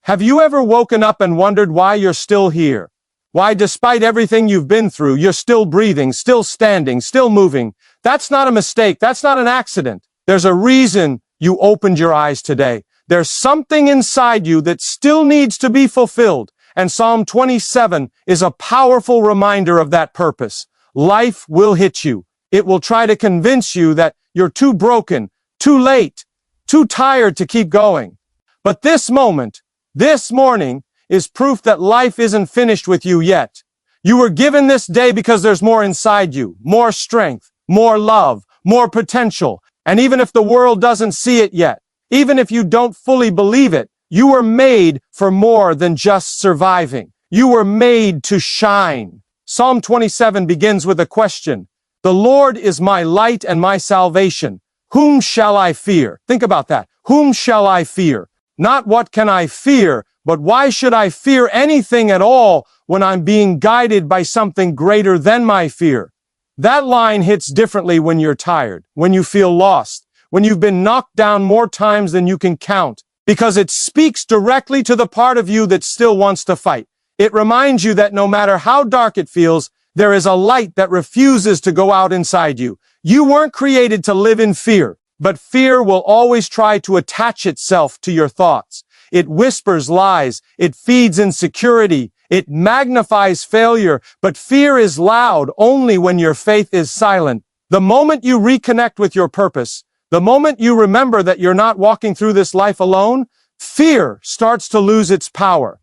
Have you ever woken up and wondered why you're still here? Why, despite everything you've been through, you're still breathing, still standing, still moving? That's not a mistake. That's not an accident. There's a reason you opened your eyes today. There's something inside you that still needs to be fulfilled. And Psalm 27 is a powerful reminder of that purpose. Life will hit you. It will try to convince you that you're too broken, too late, too tired to keep going. But this morning, is proof that life isn't finished with you yet. You were given this day because there's more inside you, more strength, more love, more potential. And even if the world doesn't see it yet, even if you don't fully believe it, you were made for more than just surviving. You were made to shine. Psalm 27 begins with a question. The Lord is my light and my salvation. Whom shall I fear? Think about that. Whom shall I fear? Not what can I fear, but why should I fear anything at all when I'm being guided by something greater than my fear? That line hits differently when you're tired, when you feel lost, when you've been knocked down more times than you can count, because it speaks directly to the part of you that still wants to fight. It reminds you that no matter how dark it feels, there is a light that refuses to go out inside you. You weren't created to live in fear, but fear will always try to attach itself to your thoughts. It whispers lies, it feeds insecurity, it magnifies failure, but fear is loud only when your faith is silent. The moment you reconnect with your purpose, the moment you remember that you're not walking through this life alone, fear starts to lose its power.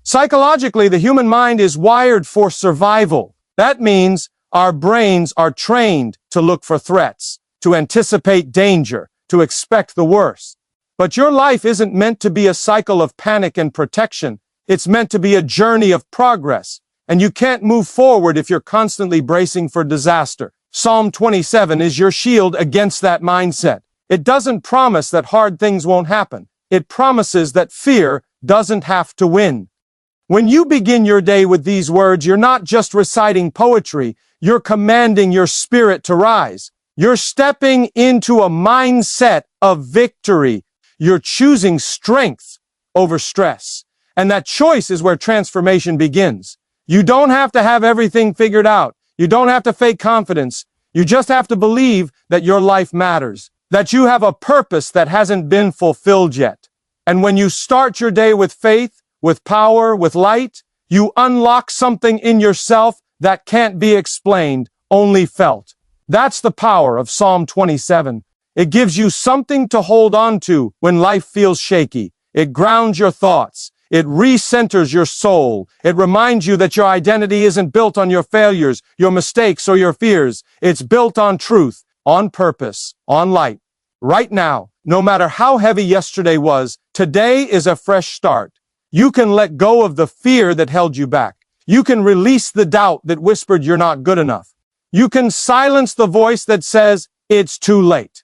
Psychologically, the human mind is wired for survival. That means our brains are trained to look for threats, to anticipate danger, to expect the worst. But your life isn't meant to be a cycle of panic and protection. It's meant to be a journey of progress. And you can't move forward if you're constantly bracing for disaster. Psalm 27 is your shield against that mindset. It doesn't promise that hard things won't happen. It promises that fear doesn't have to win. When you begin your day with these words, you're not just reciting poetry, you're commanding your spirit to rise. You're stepping into a mindset of victory. You're choosing strength over stress. And that choice is where transformation begins. You don't have to have everything figured out. You don't have to fake confidence. You just have to believe that your life matters, that you have a purpose that hasn't been fulfilled yet. And when you start your day with faith, with power, with light, you unlock something in yourself that can't be explained, only felt. That's the power of Psalm 27. It gives you something to hold on to when life feels shaky. It grounds your thoughts. It recenters your soul. It reminds you that your identity isn't built on your failures, your mistakes, or your fears. It's built on truth, on purpose, on light. Right now, no matter how heavy yesterday was, today is a fresh start. You can let go of the fear that held you back. You can release the doubt that whispered you're not good enough. You can silence the voice that says it's too late.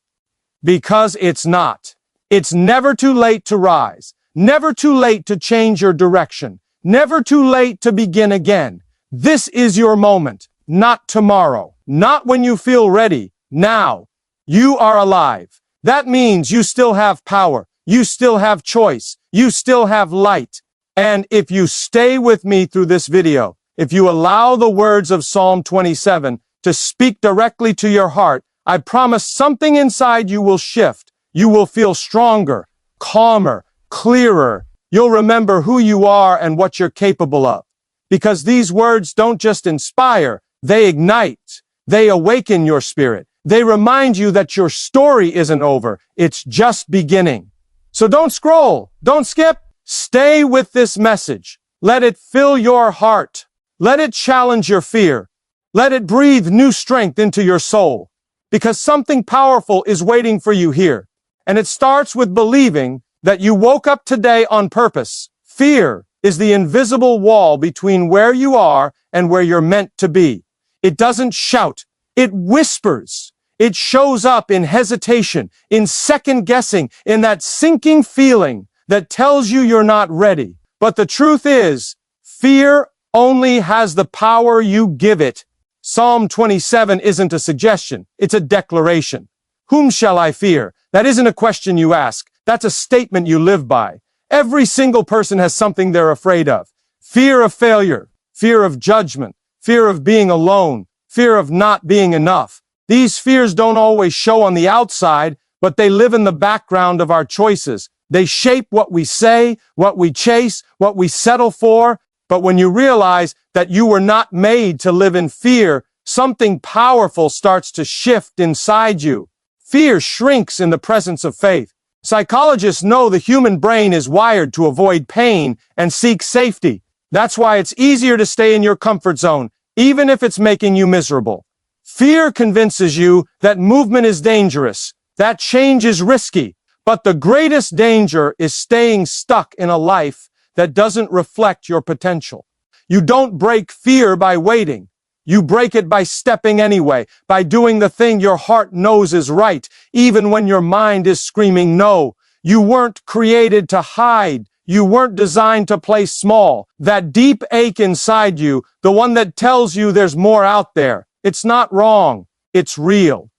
Because it's not. It's never too late to rise. Never too late to change your direction. Never too late to begin again. This is your moment, not tomorrow. Not when you feel ready. Now. You are alive. That means you still have power. You still have choice. You still have light. And if you stay with me through this video, if you allow the words of Psalm 27 to speak directly to your heart, I promise something inside you will shift. You will feel stronger, calmer, clearer. You'll remember who you are and what you're capable of. Because these words don't just inspire, they ignite. They awaken your spirit. They remind you that your story isn't over. It's just beginning. So don't scroll. Don't skip. Stay with this message. Let it fill your heart. Let it challenge your fear. Let it breathe new strength into your soul. Because something powerful is waiting for you here. And it starts with believing that you woke up today on purpose. Fear is the invisible wall between where you are and where you're meant to be. It doesn't shout. It whispers. It shows up in hesitation, in second guessing, in that sinking feeling that tells you you're not ready. But the truth is, fear only has the power you give it. Psalm 27 isn't a suggestion. It's a declaration. Whom shall I fear? That isn't a question you ask. That's a statement you live by. Every single person has something they're afraid of. Fear of failure, fear of judgment, fear of being alone, fear of not being enough. These fears don't always show on the outside, but they live in the background of our choices. They shape what we say, what we chase, what we settle for. But when you realize that you were not made to live in fear, something powerful starts to shift inside you. Fear shrinks in the presence of faith. Psychologists know the human brain is wired to avoid pain and seek safety. That's why it's easier to stay in your comfort zone, even if it's making you miserable. Fear convinces you that movement is dangerous, that change is risky, but the greatest danger is staying stuck in a life that doesn't reflect your potential. You don't break fear by waiting. You break it by stepping anyway, by doing the thing your heart knows is right, even when your mind is screaming no. You weren't created to hide. You weren't designed to play small. That deep ache inside you, the one that tells you there's more out there, it's not wrong. It's real.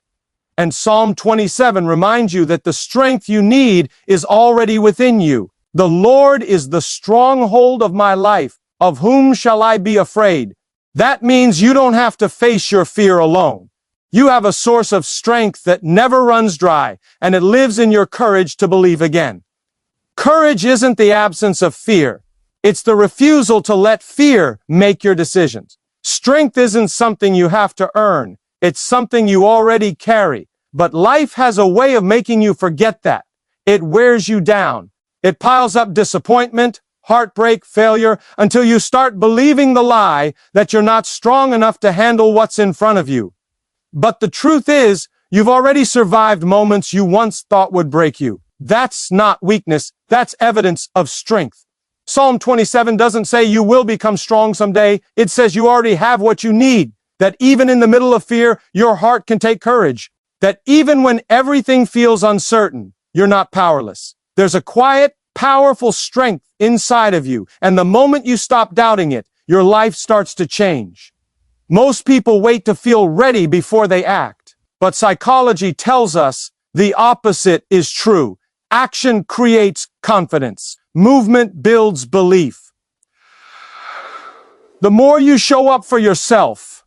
And Psalm 27 reminds you that the strength you need is already within you. The Lord is the stronghold of my life. Of whom shall I be afraid? That means you don't have to face your fear alone. You have a source of strength that never runs dry, and it lives in your courage to believe again. Courage isn't the absence of fear. It's the refusal to let fear make your decisions. Strength isn't something you have to earn. It's something you already carry. But life has a way of making you forget that. It wears you down. It piles up disappointment, heartbreak, failure, until you start believing the lie that you're not strong enough to handle what's in front of you. But the truth is, you've already survived moments you once thought would break you. That's not weakness, that's evidence of strength. Psalm 27 doesn't say you will become strong someday, it says you already have what you need. That even in the middle of fear, your heart can take courage. That even when everything feels uncertain, you're not powerless. There's a quiet, powerful strength inside of you, and the moment you stop doubting it, your life starts to change. Most people wait to feel ready before they act, but psychology tells us the opposite is true. Action creates confidence. Movement builds belief. The more you show up for yourself,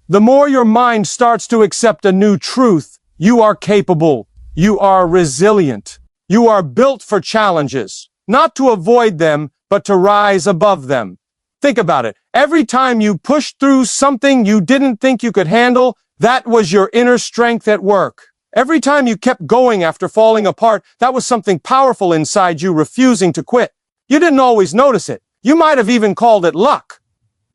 the more your mind starts to accept a new truth. You are capable. You are resilient. You are built for challenges, not to avoid them, but to rise above them. Think about it. Every time you pushed through something you didn't think you could handle, that was your inner strength at work. Every time you kept going after falling apart, that was something powerful inside you refusing to quit. You didn't always notice it. You might have even called it luck.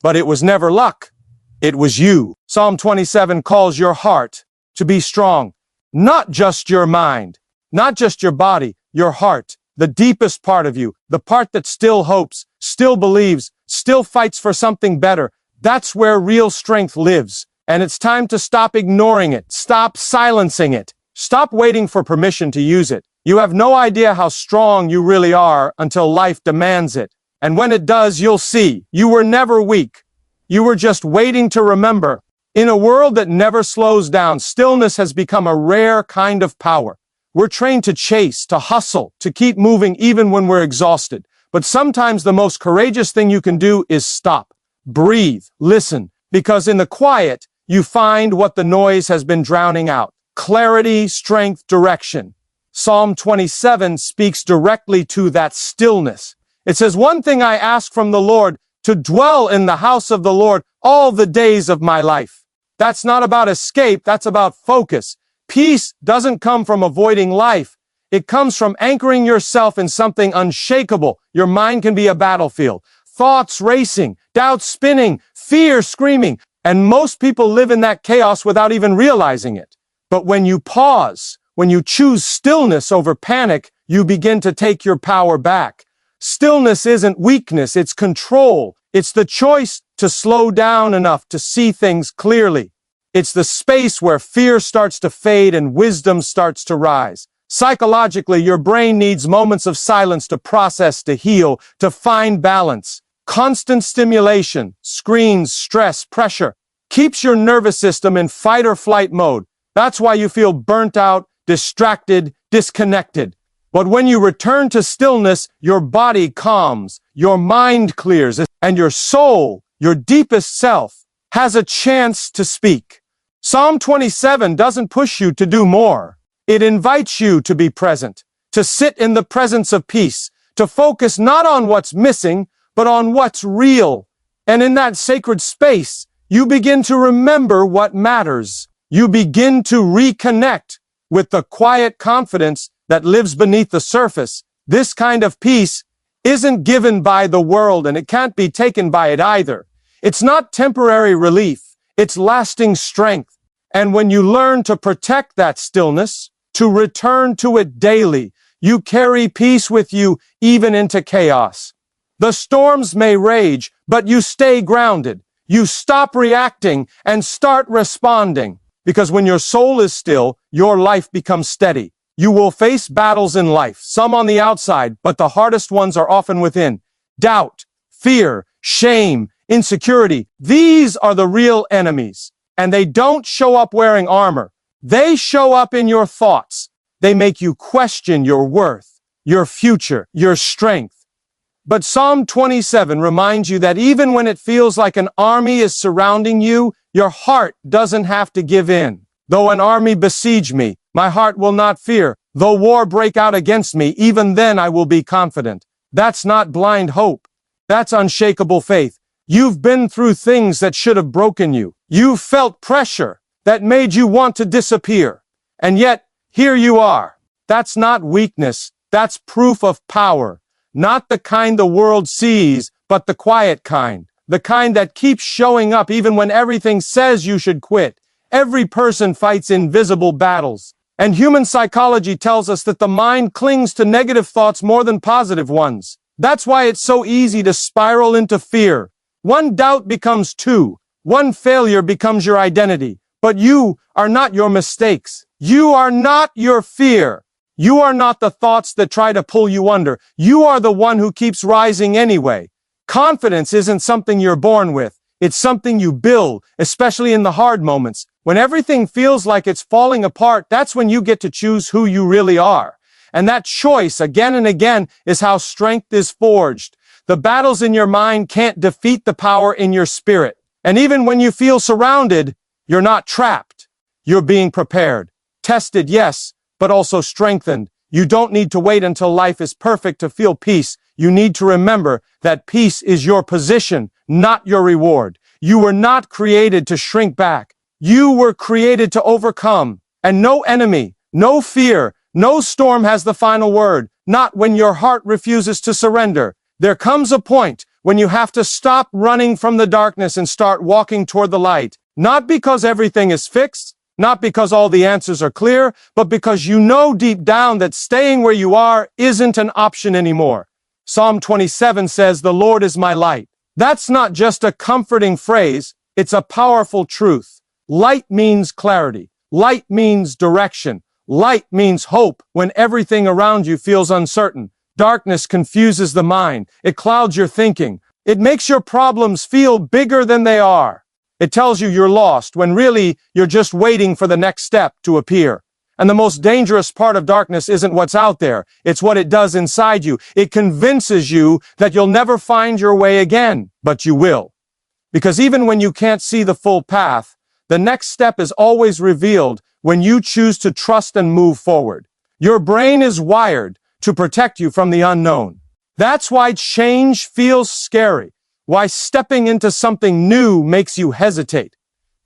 But it was never luck. It was you. Psalm 27 calls your heart to be strong. Not just your mind. Not just your body, your heart, the deepest part of you, the part that still hopes, still believes, still fights for something better. That's where real strength lives. And it's time to stop ignoring it. Stop silencing it. Stop waiting for permission to use it. You have no idea how strong you really are until life demands it. And when it does, you'll see you were never weak. You were just waiting to remember. In a world that never slows down, stillness has become a rare kind of power. We're trained to chase, to hustle, to keep moving even when we're exhausted. But sometimes the most courageous thing you can do is stop, breathe, listen, because in the quiet, you find what the noise has been drowning out. Clarity, strength, direction. Psalm 27 speaks directly to that stillness. It says, "One thing I ask from the Lord, to dwell in the house of the Lord all the days of my life." That's not about escape, that's about focus. Peace doesn't come from avoiding life. It comes from anchoring yourself in something unshakable. Your mind can be a battlefield. Thoughts racing, doubts spinning, fear screaming. And most people live in that chaos without even realizing it. But when you pause, when you choose stillness over panic, you begin to take your power back. Stillness isn't weakness, it's control. It's the choice to slow down enough to see things clearly. It's the space where fear starts to fade and wisdom starts to rise. Psychologically, your brain needs moments of silence to process, to heal, to find balance. Constant stimulation, screens, stress, pressure, keeps your nervous system in fight or flight mode. That's why you feel burnt out, distracted, disconnected. But when you return to stillness, your body calms, your mind clears, and your soul, your deepest self, has a chance to speak. Psalm 27 doesn't push you to do more. It invites you to be present, to sit in the presence of peace, to focus not on what's missing, but on what's real. And in that sacred space, you begin to remember what matters. You begin to reconnect with the quiet confidence that lives beneath the surface. This kind of peace isn't given by the world, and it can't be taken by it either. It's not temporary relief, it's lasting strength. And when you learn to protect that stillness, to return to it daily, you carry peace with you even into chaos. The storms may rage, but you stay grounded. You stop reacting and start responding. Because when your soul is still, your life becomes steady. You will face battles in life, some on the outside, but the hardest ones are often within. Doubt, fear, shame, insecurity. These are the real enemies. And they don't show up wearing armor. They show up in your thoughts. They make you question your worth, your future, your strength. But Psalm 27 reminds you that even when it feels like an army is surrounding you, your heart doesn't have to give in. Though an army besiege me, my heart will not fear. Though war break out against me, even then I will be confident. That's not blind hope. That's unshakable faith. You've been through things that should have broken you. You've felt pressure that made you want to disappear. And yet, here you are. That's not weakness. That's proof of power. Not the kind the world sees, but the quiet kind. The kind that keeps showing up even when everything says you should quit. Every person fights invisible battles. And human psychology tells us that the mind clings to negative thoughts more than positive ones. That's why it's so easy to spiral into fear. One doubt becomes two. One failure becomes your identity. But you are not your mistakes. You are not your fear. You are not the thoughts that try to pull you under. You are the one who keeps rising anyway. Confidence isn't something you're born with. It's something you build, especially in the hard moments. When everything feels like it's falling apart, that's when you get to choose who you really are. And that choice, again and again, is how strength is forged. The battles in your mind can't defeat the power in your spirit. And even when you feel surrounded, you're not trapped. You're being prepared. Tested, yes, but also strengthened. You don't need to wait until life is perfect to feel peace. You need to remember that peace is your position, not your reward. You were not created to shrink back. You were created to overcome. And no enemy, no fear, no storm has the final word. Not when your heart refuses to surrender. There comes a point when you have to stop running from the darkness and start walking toward the light. Not because everything is fixed, not because all the answers are clear, but because you know deep down that staying where you are isn't an option anymore. Psalm 27 says, "The Lord is my light." That's not just a comforting phrase, it's a powerful truth. Light means clarity. Light means direction. Light means hope when everything around you feels uncertain. Darkness confuses the mind. It clouds your thinking. It makes your problems feel bigger than they are. It tells you you're lost when really you're just waiting for the next step to appear. And the most dangerous part of darkness isn't what's out there. It's what it does inside you. It convinces you that you'll never find your way again, but you will. Because even when you can't see the full path, the next step is always revealed when you choose to trust and move forward. Your brain is wired to protect you from the unknown. That's why change feels scary, why stepping into something new makes you hesitate.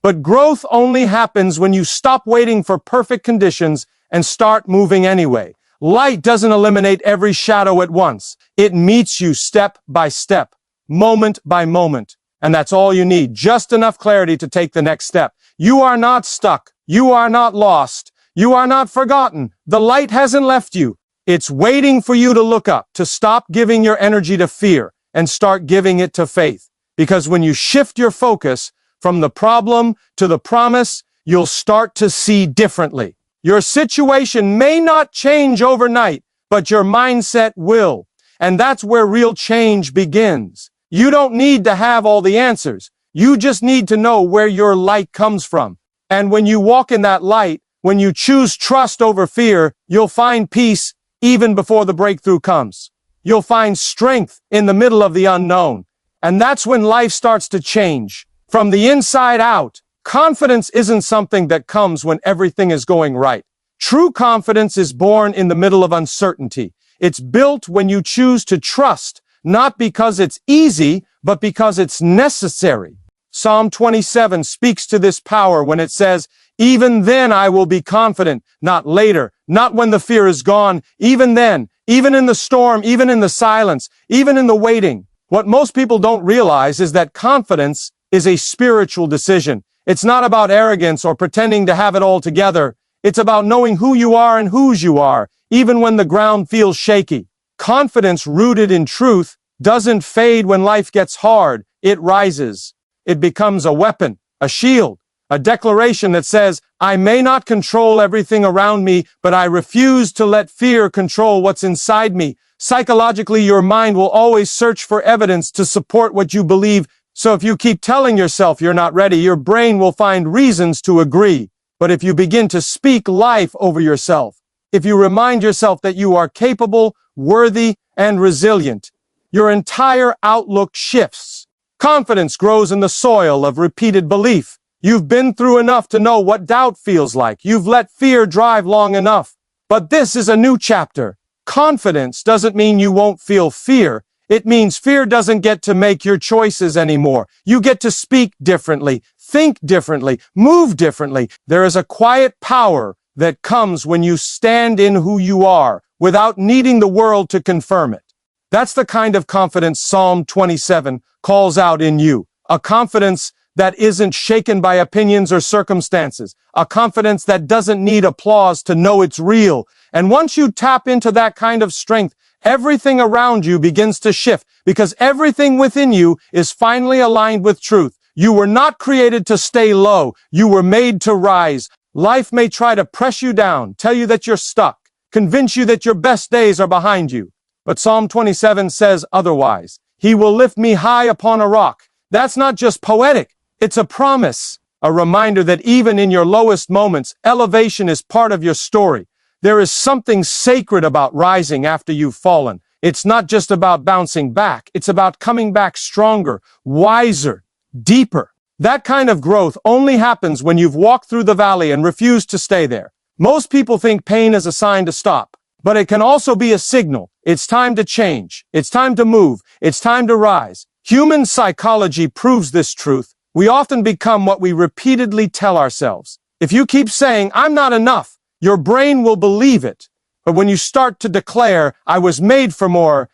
But growth only happens when you stop waiting for perfect conditions and start moving anyway. Light doesn't eliminate every shadow at once. It meets you step by step, moment by moment. And that's all you need, just enough clarity to take the next step. You are not stuck. You are not lost. You are not forgotten. The light hasn't left you. It's waiting for you to look up, to stop giving your energy to fear and start giving it to faith. Because when you shift your focus from the problem to the promise, you'll start to see differently. Your situation may not change overnight, but your mindset will. And that's where real change begins. You don't need to have all the answers. You just need to know where your light comes from. And when you walk in that light, when you choose trust over fear, you'll find peace even before the breakthrough comes. You'll find strength in the middle of the unknown. And that's when life starts to change. From the inside out, confidence isn't something that comes when everything is going right. True confidence is born in the middle of uncertainty. It's built when you choose to trust, not because it's easy, but because it's necessary. Psalm 27 speaks to this power when it says, "Even then I will be confident, not later, not when the fear is gone, even then, even in the storm, even in the silence, even in the waiting." What most people don't realize is that confidence is a spiritual decision. It's not about arrogance or pretending to have it all together. It's about knowing who you are and whose you are, even when the ground feels shaky. Confidence rooted in truth doesn't fade when life gets hard. It rises. It becomes a weapon, a shield, a declaration that says, "I may not control everything around me, but I refuse to let fear control what's inside me." Psychologically, your mind will always search for evidence to support what you believe. So if you keep telling yourself you're not ready, your brain will find reasons to agree. But if you begin to speak life over yourself, if you remind yourself that you are capable, worthy, and resilient, your entire outlook shifts. Confidence grows in the soil of repeated belief. You've been through enough to know what doubt feels like. You've let fear drive long enough. But this is a new chapter. Confidence doesn't mean you won't feel fear. It means fear doesn't get to make your choices anymore. You get to speak differently, think differently, move differently. There is a quiet power that comes when you stand in who you are without needing the world to confirm it. That's the kind of confidence Psalm 27 calls out in you. A confidence that isn't shaken by opinions or circumstances. A confidence that doesn't need applause to know it's real. And once you tap into that kind of strength, everything around you begins to shift because everything within you is finally aligned with truth. You were not created to stay low. You were made to rise. Life may try to press you down, tell you that you're stuck, convince you that your best days are behind you. But Psalm 27 says otherwise. He will lift me high upon a rock. That's not just poetic. It's a promise, a reminder that even in your lowest moments, elevation is part of your story. There is something sacred about rising after you've fallen. It's not just about bouncing back. It's about coming back stronger, wiser, deeper. That kind of growth only happens when you've walked through the valley and refused to stay there. Most people think pain is a sign to stop, but it can also be a signal. It's time to change. It's time to move. It's time to rise. Human psychology proves this truth. We often become what we repeatedly tell ourselves. If you keep saying, "I'm not enough," your brain will believe it. But when you start to declare, "I was made for more,"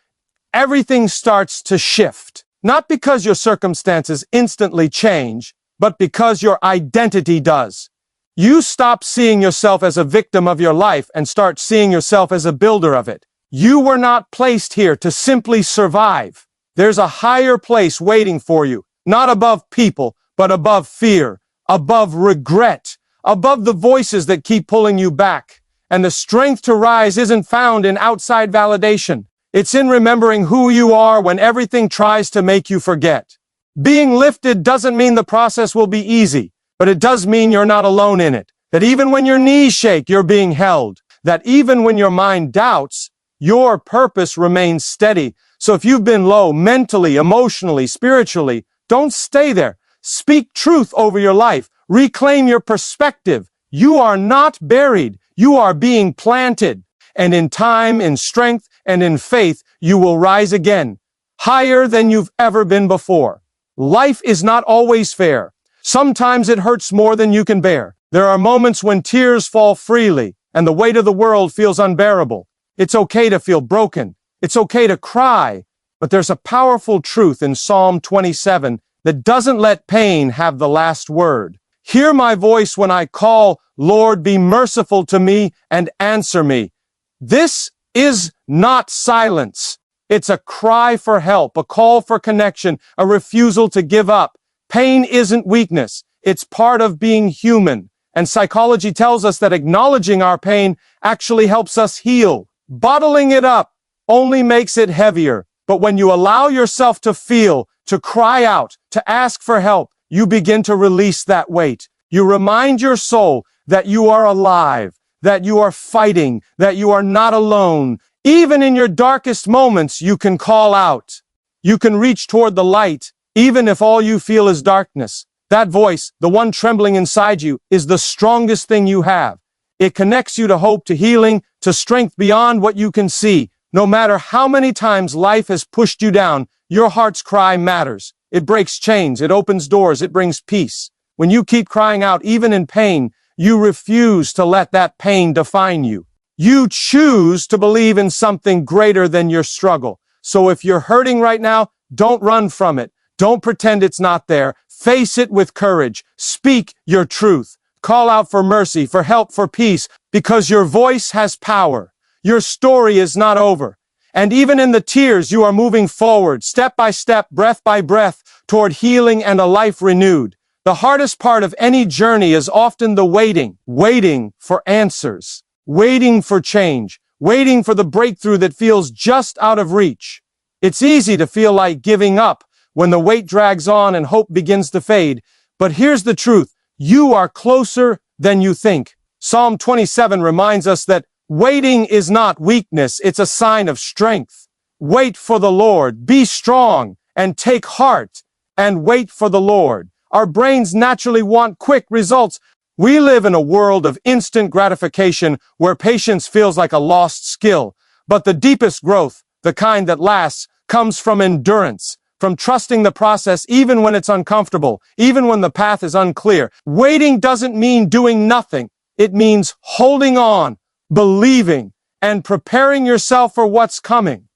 everything starts to shift. Not because your circumstances instantly change, but because your identity does. You stop seeing yourself as a victim of your life and start seeing yourself as a builder of it. You were not placed here to simply survive. There's a higher place waiting for you, not above people, but above fear, above regret, above the voices that keep pulling you back. And the strength to rise isn't found in outside validation. It's in remembering who you are when everything tries to make you forget. Being lifted doesn't mean the process will be easy, but it does mean you're not alone in it. That even when your knees shake, you're being held. That even when your mind doubts, your purpose remains steady. So if you've been low mentally, emotionally, spiritually, don't stay there. Speak truth over your life. Reclaim your perspective. You are not buried. You are being planted. And in time, in strength, and in faith, you will rise again, higher than you've ever been before. Life is not always fair. Sometimes it hurts more than you can bear. There are moments when tears fall freely, and the weight of the world feels unbearable. It's okay to feel broken. It's okay to cry. But there's a powerful truth in Psalm 27 that doesn't let pain have the last word. Hear my voice when I call, "Lord, be merciful to me and answer me." This is not silence. It's a cry for help, a call for connection, a refusal to give up. Pain isn't weakness. It's part of being human. And psychology tells us that acknowledging our pain actually helps us heal. Bottling it up only makes it heavier. But when you allow yourself to feel, to cry out, to ask for help, you begin to release that weight. You remind your soul that you are alive, that you are fighting, that you are not alone. Even in your darkest moments, you can call out. You can reach toward the light, even if all you feel is darkness. That voice, the one trembling inside you, is the strongest thing you have. It connects you to hope, to healing, to strength beyond what you can see. No matter how many times life has pushed you down, your heart's cry matters. It breaks chains, it opens doors, it brings peace. When you keep crying out, even in pain, you refuse to let that pain define you. You choose to believe in something greater than your struggle. So if you're hurting right now, don't run from it. Don't pretend it's not there. Face it with courage. Speak your truth. Call out for mercy, for help, for peace, because your voice has power. Your story is not over. And even in the tears, you are moving forward, step by step, breath by breath, toward healing and a life renewed. The hardest part of any journey is often the waiting for answers, waiting for change, waiting for the breakthrough that feels just out of reach. It's easy to feel like giving up when the wait drags on and hope begins to fade. But here's the truth. You are closer than you think. Psalm 27 reminds us that waiting is not weakness, it's a sign of strength. Wait for the Lord, be strong, and take heart, and wait for the Lord. Our brains naturally want quick results. We live in a world of instant gratification where patience feels like a lost skill. But the deepest growth, the kind that lasts, comes from endurance, from trusting the process even when it's uncomfortable, even when the path is unclear. Waiting doesn't mean doing nothing. It means holding on, believing, and preparing yourself for what's coming.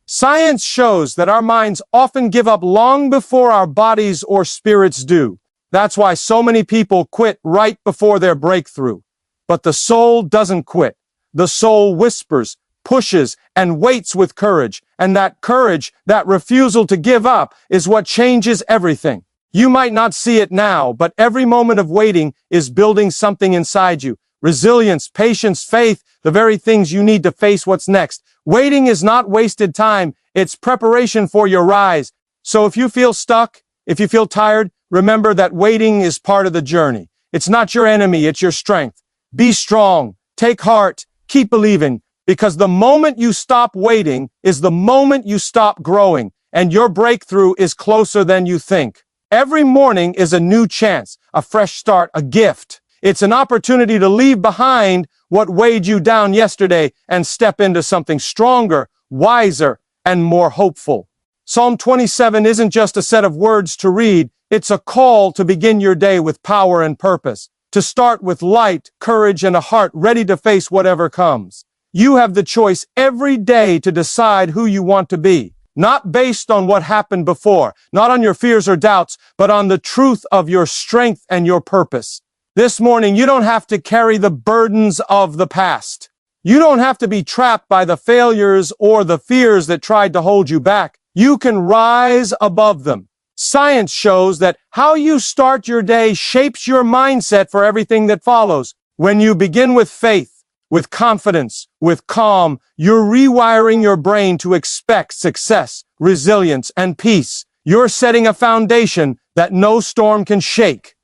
Science shows that our minds often give up long before our bodies or spirits do. That's why so many people quit right before their breakthrough. But the soul doesn't quit. The soul whispers, pushes, and waits with courage. And that courage, that refusal to give up, is what changes everything. You might not see it now, but every moment of waiting is building something inside you. Resilience, patience, faith, the very things you need to face what's next. Waiting is not wasted time, it's preparation for your rise. So if you feel stuck, if you feel tired, remember that waiting is part of the journey. It's not your enemy, it's your strength. Be strong, take heart, keep believing, because the moment you stop waiting is the moment you stop growing, and your breakthrough is closer than you think. Every morning is a new chance, a fresh start, a gift. It's an opportunity to leave behind what weighed you down yesterday and step into something stronger, wiser, and more hopeful. Psalm 27 isn't just a set of words to read, it's a call to begin your day with power and purpose, to start with light, courage, and a heart ready to face whatever comes. You have the choice every day to decide who you want to be, not based on what happened before, not on your fears or doubts, but on the truth of your strength and your purpose. This morning, you don't have to carry the burdens of the past. You don't have to be trapped by the failures or the fears that tried to hold you back. You can rise above them. Science shows that how you start your day shapes your mindset for everything that follows. When you begin with faith, with confidence, with calm, you're rewiring your brain to expect success, resilience, and peace. You're setting a foundation that no storm can shake.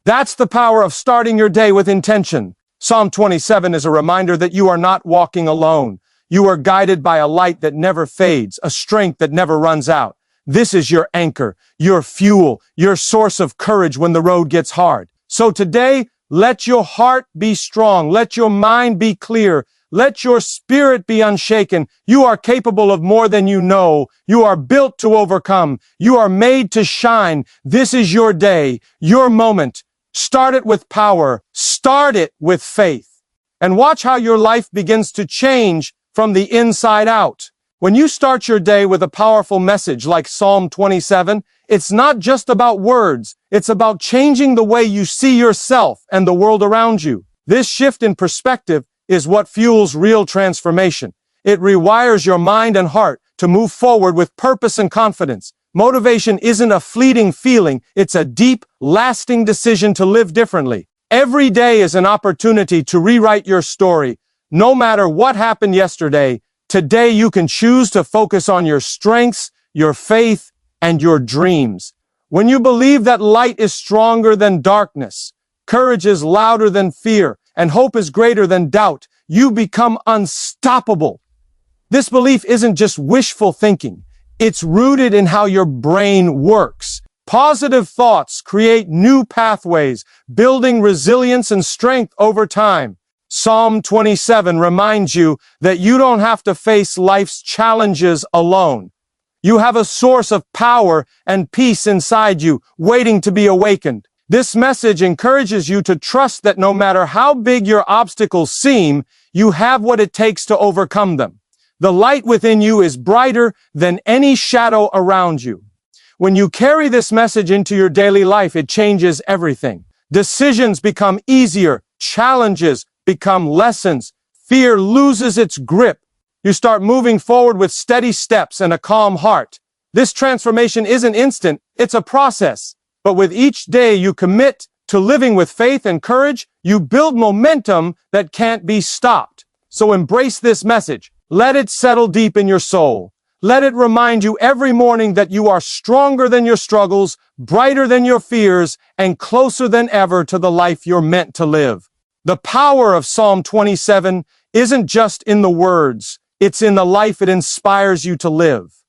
That's the power of starting your day with intention. Psalm 27 is a reminder that you are not walking alone. You are guided by a light that never fades, a strength that never runs out. This is your anchor, your fuel, your source of courage when the road gets hard. So today, let your heart be strong. Let your mind be clear. Let your spirit be unshaken. You are capable of more than you know. You are built to overcome. You are made to shine. This is your day, your moment. Start it with power. Start it with faith. And watch how your life begins to change from the inside out. When you start your day with a powerful message like Psalm 27, it's not just about words. It's about changing the way you see yourself and the world around you. This shift in perspective is what fuels real transformation. It rewires your mind and heart to move forward with purpose and confidence. Motivation isn't a fleeting feeling, it's a deep, lasting decision to live differently. Every day is an opportunity to rewrite your story. No matter what happened yesterday, today you can choose to focus on your strengths, your faith, and your dreams. When you believe that light is stronger than darkness, courage is louder than fear, and hope is greater than doubt, you become unstoppable. This belief isn't just wishful thinking. It's rooted in how your brain works. Positive thoughts create new pathways, building resilience and strength over time. Psalm 27 reminds you that you don't have to face life's challenges alone. You have a source of power and peace inside you, waiting to be awakened. This message encourages you to trust that no matter how big your obstacles seem, you have what it takes to overcome them. The light within you is brighter than any shadow around you. When you carry this message into your daily life, it changes everything. Decisions become easier, challenges become lessons, fear loses its grip. You start moving forward with steady steps and a calm heart. This transformation isn't instant, it's a process. But with each day you commit to living with faith and courage, you build momentum that can't be stopped. So embrace this message. Let it settle deep in your soul. Let it remind you every morning that you are stronger than your struggles, brighter than your fears, and closer than ever to the life you're meant to live. The power of Psalm 27 isn't just in the words, it's in the life it inspires you to live.